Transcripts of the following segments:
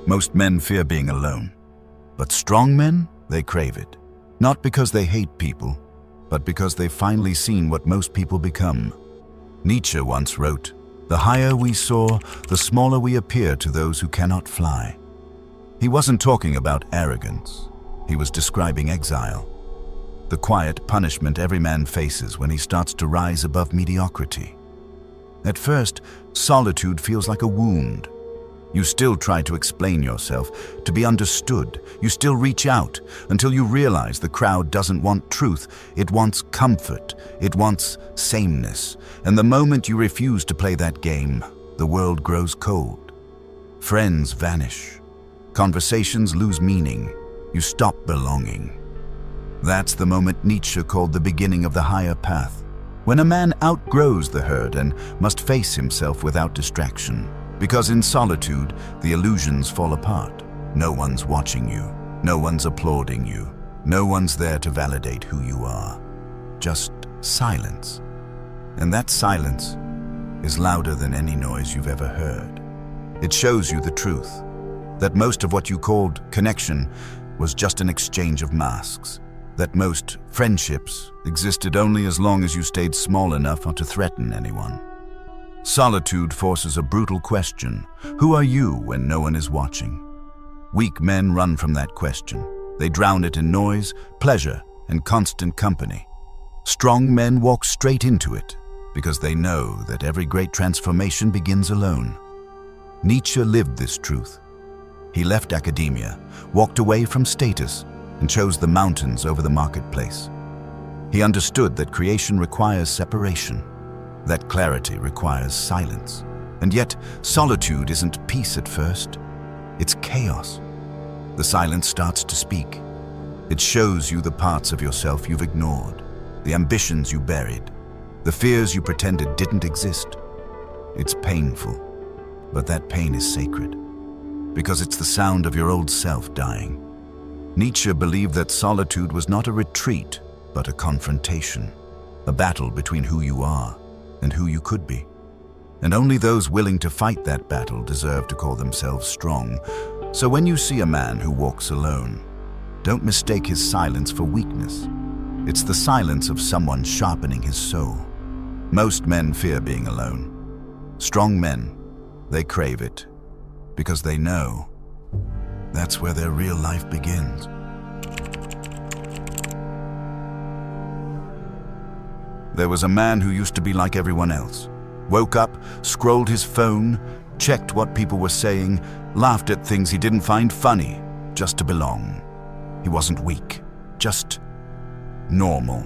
Most men fear being alone. But strong men, they crave it. Not because they hate people, but because they've finally seen what most people become. Nietzsche once wrote, "The higher we soar, the smaller we appear to those who cannot fly." He wasn't talking about arrogance. He was describing exile. The quiet punishment every man faces when he starts to rise above mediocrity. At first, solitude feels like a wound. You still try to explain yourself, to be understood. You still reach out until you realize the crowd doesn't want truth. It wants comfort. It wants sameness. And the moment you refuse to play that game, the world grows cold. Friends vanish. Conversations lose meaning. You stop belonging. That's the moment Nietzsche called the beginning of the higher path, when a man outgrows the herd and must face himself without distraction. Because in solitude, the illusions fall apart. No one's watching you. No one's applauding you. No one's there to validate who you are. Just silence. And that silence is louder than any noise you've ever heard. It shows you the truth, that most of what you called connection was just an exchange of masks. That most friendships existed only as long as you stayed small enough not to threaten anyone. Solitude forces a brutal question. Who are you when no one is watching? Weak men run from that question. They drown it in noise, pleasure, and constant company. Strong men walk straight into it because they know that every great transformation begins alone. Nietzsche lived this truth. He left academia, walked away from status, and chose the mountains over the marketplace. He understood that creation requires separation, that clarity requires silence. And yet, solitude isn't peace at first. It's chaos. The silence starts to speak. It shows you the parts of yourself you've ignored, the ambitions you buried, the fears you pretended didn't exist. It's painful, but that pain is sacred, because it's the sound of your old self dying. Nietzsche believed that solitude was not a retreat, but a confrontation, a battle between who you are and who you could be. And only those willing to fight that battle deserve to call themselves strong. So when you see a man who walks alone, don't mistake his silence for weakness. It's the silence of someone sharpening his soul. Most men fear being alone. Strong men, they crave it because they know that's where their real life begins. There was a man who used to be like everyone else. Woke up, scrolled his phone, checked what people were saying, laughed at things he didn't find funny, just to belong. He wasn't weak, just normal.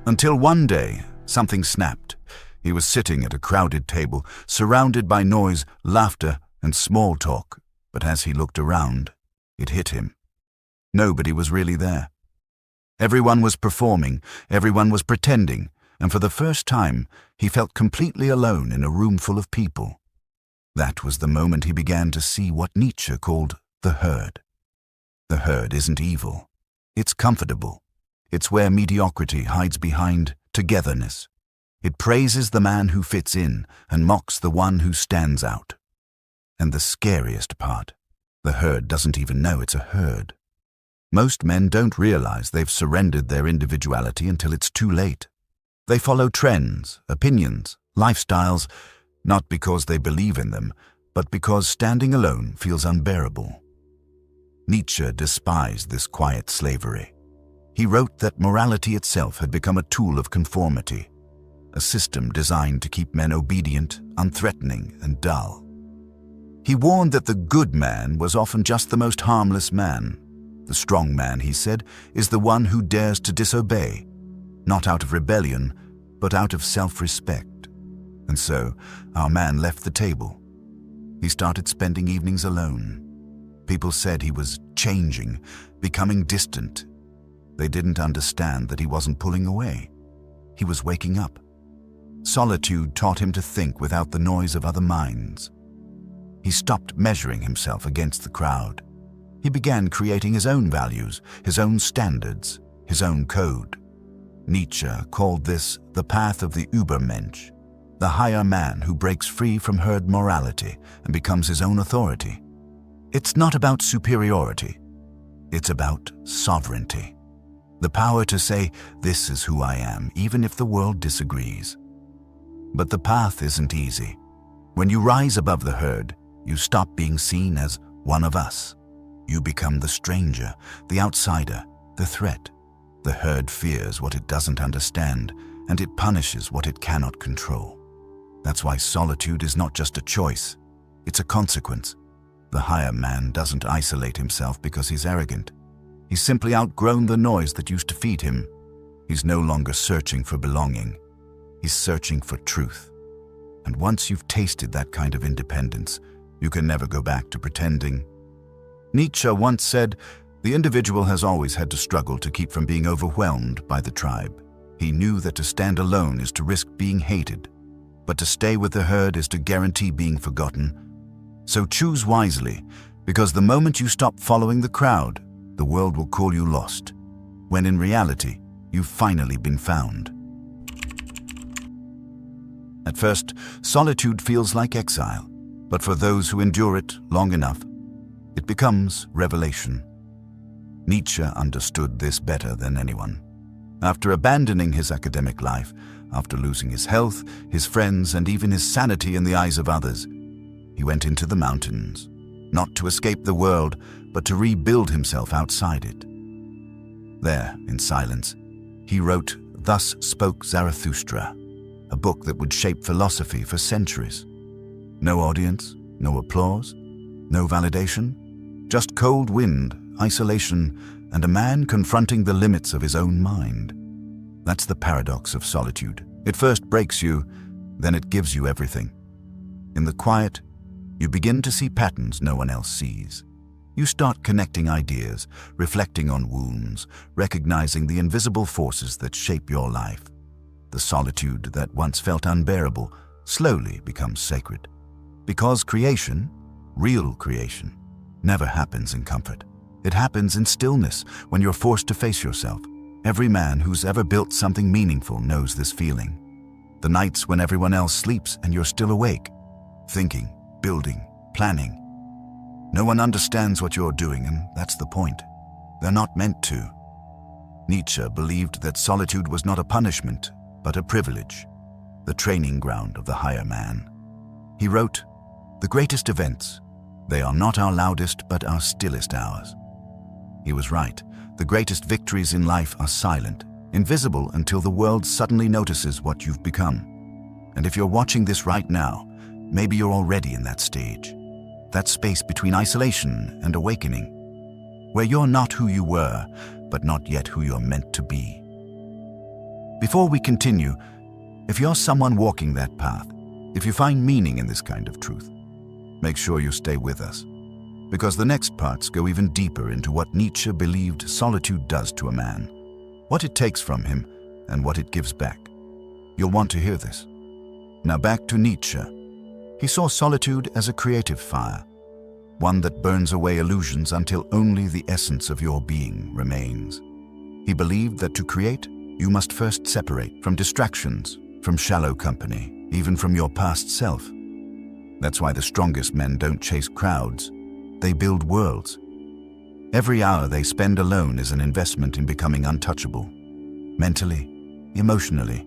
Until one day, something snapped. He was sitting at a crowded table, surrounded by noise, laughter, and small talk. But as he looked around, it hit him. Nobody was really there. Everyone was performing, everyone was pretending, and for the first time, he felt completely alone in a room full of people. That was the moment he began to see what Nietzsche called the herd. The herd isn't evil. It's comfortable. It's where mediocrity hides behind togetherness. It praises the man who fits in and mocks the one who stands out. And the scariest part, the herd doesn't even know it's a herd. Most men don't realize they've surrendered their individuality until it's too late. They follow trends, opinions, lifestyles, not because they believe in them, but because standing alone feels unbearable. Nietzsche despised this quiet slavery. He wrote that morality itself had become a tool of conformity, a system designed to keep men obedient, unthreatening, and dull. He warned that the good man was often just the most harmless man. The strong man, he said, is the one who dares to disobey, not out of rebellion, but out of self-respect. And so, our man left the table. He started spending evenings alone. People said he was changing, becoming distant. They didn't understand that he wasn't pulling away. He was waking up. Solitude taught him to think without the noise of other minds. He stopped measuring himself against the crowd. He began creating his own values, his own standards, his own code. Nietzsche called this the path of the Übermensch, the higher man who breaks free from herd morality and becomes his own authority. It's not about superiority. It's about sovereignty. The power to say, "This is who I am," even if the world disagrees. But the path isn't easy. When you rise above the herd, you stop being seen as one of us. You become the stranger, the outsider, the threat. The herd fears what it doesn't understand, and it punishes what it cannot control. That's why solitude is not just a choice, it's a consequence. The higher man doesn't isolate himself because he's arrogant. He's simply outgrown the noise that used to feed him. He's no longer searching for belonging. He's searching for truth. And once you've tasted that kind of independence, you can never go back to pretending. Nietzsche once said, "The individual has always had to struggle to keep from being overwhelmed by the tribe." He knew that to stand alone is to risk being hated, but to stay with the herd is to guarantee being forgotten. So choose wisely, because the moment you stop following the crowd, the world will call you lost, when in reality, you've finally been found. At first, solitude feels like exile, but for those who endure it long enough, it becomes revelation. Nietzsche understood this better than anyone. After abandoning his academic life, after losing his health, his friends, and even his sanity in the eyes of others, he went into the mountains, not to escape the world, but to rebuild himself outside it. There, in silence, he wrote Thus Spoke Zarathustra, a book that would shape philosophy for centuries. No audience, no applause, no validation, just cold wind, isolation, and a man confronting the limits of his own mind. That's the paradox of solitude. It first breaks you, then it gives you everything. In the quiet, you begin to see patterns no one else sees. You start connecting ideas, reflecting on wounds, recognizing the invisible forces that shape your life. The solitude that once felt unbearable slowly becomes sacred. Because creation, real creation, never happens in comfort. It happens in stillness, when you're forced to face yourself. Every man who's ever built something meaningful knows this feeling. The nights when everyone else sleeps and you're still awake, thinking, building, planning. No one understands what you're doing, and that's the point. They're not meant to. Nietzsche believed that solitude was not a punishment, but a privilege, the training ground of the higher man. He wrote, "The greatest events, they are not our loudest but our stillest hours." He was right. The greatest victories in life are silent, invisible until the world suddenly notices what you've become. And if you're watching this right now, maybe you're already in that stage. That space between isolation and awakening, where you're not who you were, but not yet who you're meant to be. Before we continue, if you're someone walking that path, if you find meaning in this kind of truth, make sure you stay with us, because the next parts go even deeper into what Nietzsche believed solitude does to a man, what it takes from him, and what it gives back. You'll want to hear this. Now back to Nietzsche. He saw solitude as a creative fire, one that burns away illusions until only the essence of your being remains. He believed that to create, you must first separate from distractions, from shallow company, even from your past self. That's why the strongest men don't chase crowds. They build worlds. Every hour they spend alone is an investment in becoming untouchable, mentally, emotionally,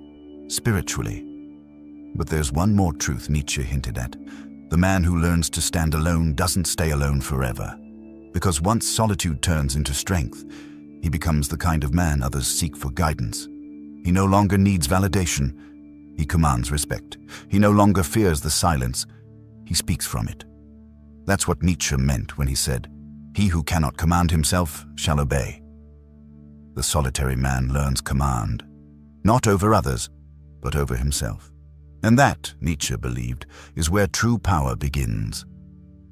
spiritually. But there's one more truth Nietzsche hinted at. The man who learns to stand alone doesn't stay alone forever. Because once solitude turns into strength, he becomes the kind of man others seek for guidance. He no longer needs validation. He commands respect. He no longer fears the silence. He speaks from it. That's what Nietzsche meant when he said, "He who cannot command himself shall obey." The solitary man learns command, not over others, but over himself. And that, Nietzsche believed, is where true power begins.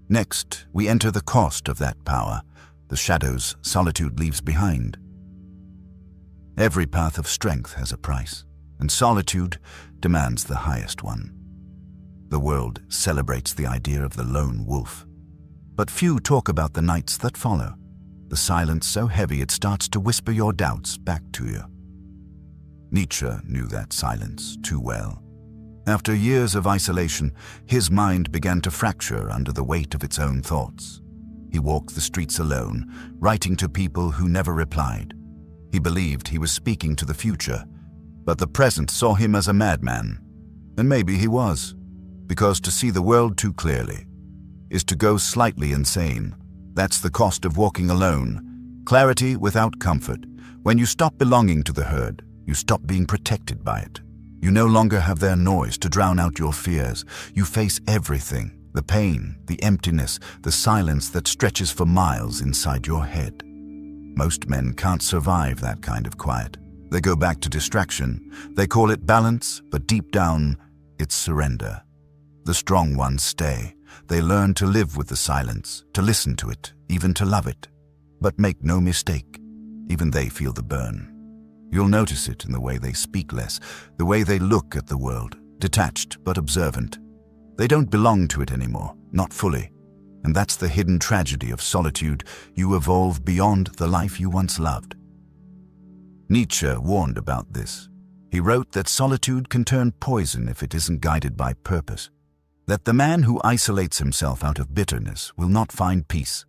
Next, we enter the cost of that power, the shadows solitude leaves behind. Every path of strength has a price, and solitude demands the highest one. The world celebrates the idea of the lone wolf. But few talk about the nights that follow, the silence so heavy it starts to whisper your doubts back to you. Nietzsche knew that silence too well. After years of isolation, his mind began to fracture under the weight of its own thoughts. He walked the streets alone, writing to people who never replied. He believed he was speaking to the future, but the present saw him as a madman. And maybe he was, because to see the world too clearly is to go slightly insane. That's the cost of walking alone. Clarity without comfort. When you stop belonging to the herd, you stop being protected by it. You no longer have their noise to drown out your fears. You face everything, the pain, the emptiness, the silence that stretches for miles inside your head. Most men can't survive that kind of quiet. They go back to distraction. They call it balance, but deep down, it's surrender. The strong ones stay. They learn to live with the silence, to listen to it, even to love it. But make no mistake, even they feel the burn. You'll notice it in the way they speak less, the way they look at the world, detached but observant. They don't belong to it anymore, not fully. And that's the hidden tragedy of solitude. You evolve beyond the life you once loved. Nietzsche warned about this. He wrote that solitude can turn poison if it isn't guided by purpose. That the man who isolates himself out of bitterness will not find peace,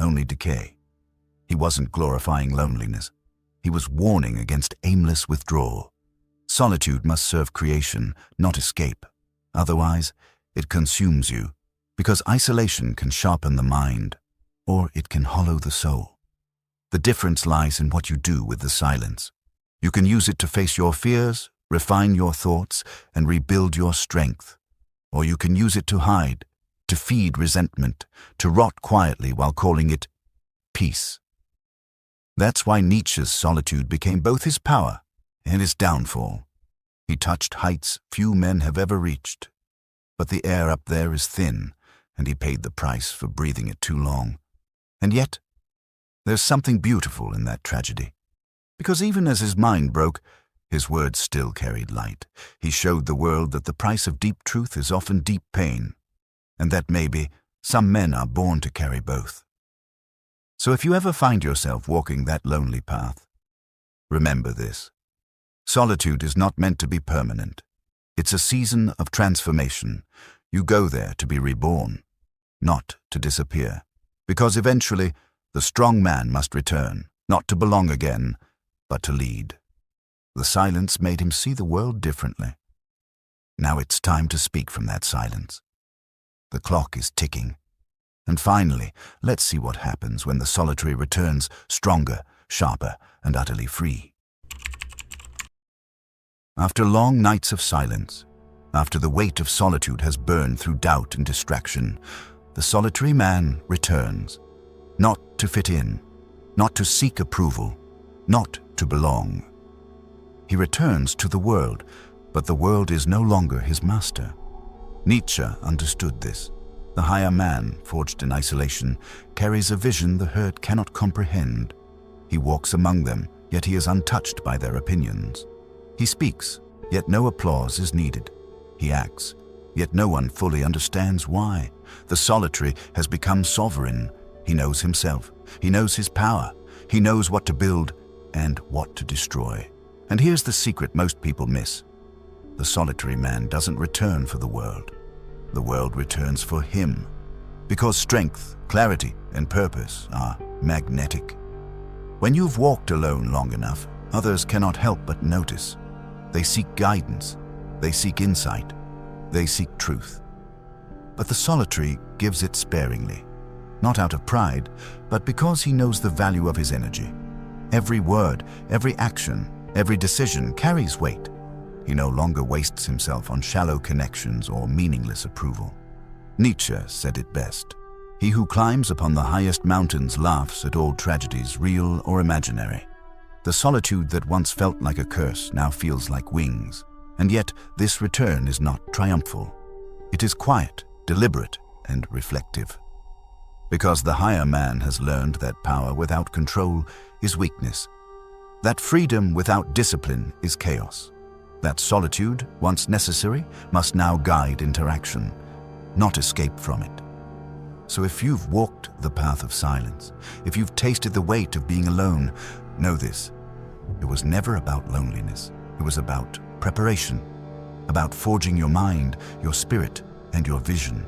only decay. He wasn't glorifying loneliness. He was warning against aimless withdrawal. Solitude must serve creation, not escape. Otherwise, it consumes you, because isolation can sharpen the mind, or it can hollow the soul. The difference lies in what you do with the silence. You can use it to face your fears, refine your thoughts, and rebuild your strength. Or you can use it to hide, to feed resentment, to rot quietly while calling it peace. That's why Nietzsche's solitude became both his power and his downfall. He touched heights few men have ever reached. But the air up there is thin, and he paid the price for breathing it too long. And yet, there's something beautiful in that tragedy. Because even as his mind broke, his words still carried light. He showed the world that the price of deep truth is often deep pain, and that maybe some men are born to carry both. So if you ever find yourself walking that lonely path, remember this. Solitude is not meant to be permanent. It's a season of transformation. You go there to be reborn, not to disappear. Because eventually, the strong man must return, not to belong again, but to lead. The silence made him see the world differently. Now it's time to speak from that silence. The clock is ticking. And finally, let's see what happens when the solitary returns stronger, sharper, and utterly free. After long nights of silence, after the weight of solitude has burned through doubt and distraction, the solitary man returns, not to fit in, not to seek approval, not to belong. He returns to the world, but the world is no longer his master. Nietzsche understood this. The higher man, forged in isolation, carries a vision the herd cannot comprehend. He walks among them, yet he is untouched by their opinions. He speaks, yet no applause is needed. He acts, yet no one fully understands why. The solitary has become sovereign. He knows himself. He knows his power. He knows what to build and what to destroy. And here's the secret most people miss. The solitary man doesn't return for the world. The world returns for him. Because strength, clarity, and purpose are magnetic. When you've walked alone long enough, others cannot help but notice. They seek guidance. They seek insight. They seek truth. But the solitary gives it sparingly. Not out of pride, but because he knows the value of his energy. Every word, every action, every decision carries weight. He no longer wastes himself on shallow connections or meaningless approval. Nietzsche said it best. He who climbs upon the highest mountains laughs at all tragedies, real or imaginary. The solitude that once felt like a curse now feels like wings. And yet, this return is not triumphal. It is quiet, deliberate, and reflective. Because the higher man has learned that power without control is weakness. That freedom without discipline is chaos. That solitude, once necessary, must now guide interaction, not escape from it. So if you've walked the path of silence, if you've tasted the weight of being alone, know this. It was never about loneliness. It was about preparation, about forging your mind, your spirit, and your vision.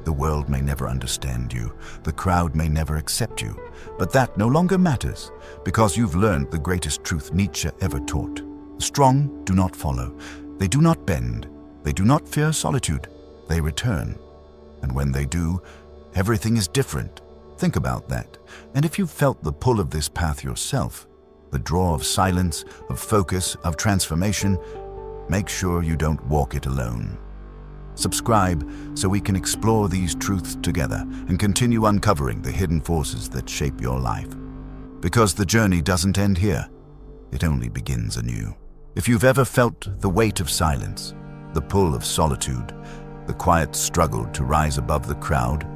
The world may never understand you, the crowd may never accept you, but that no longer matters, because you've learned the greatest truth Nietzsche ever taught. The strong do not follow, they do not bend, they do not fear solitude, they return. And when they do, everything is different. Think about that. And if you've felt the pull of this path yourself, the draw of silence, of focus, of transformation, make sure you don't walk it alone. Subscribe so we can explore these truths together and continue uncovering the hidden forces that shape your life. Because the journey doesn't end here, it only begins anew. If you've ever felt the weight of silence, the pull of solitude, the quiet struggle to rise above the crowd,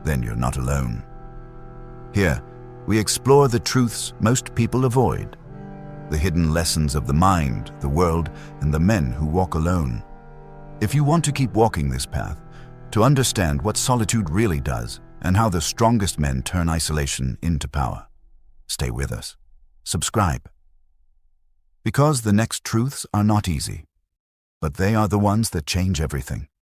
then you're not alone. Here, we explore the truths most people avoid, the hidden lessons of the mind, the world, and the men who walk alone. If you want to keep walking this path, to understand what solitude really does and how the strongest men turn isolation into power, stay with us. Subscribe. Because the next truths are not easy, but they are the ones that change everything.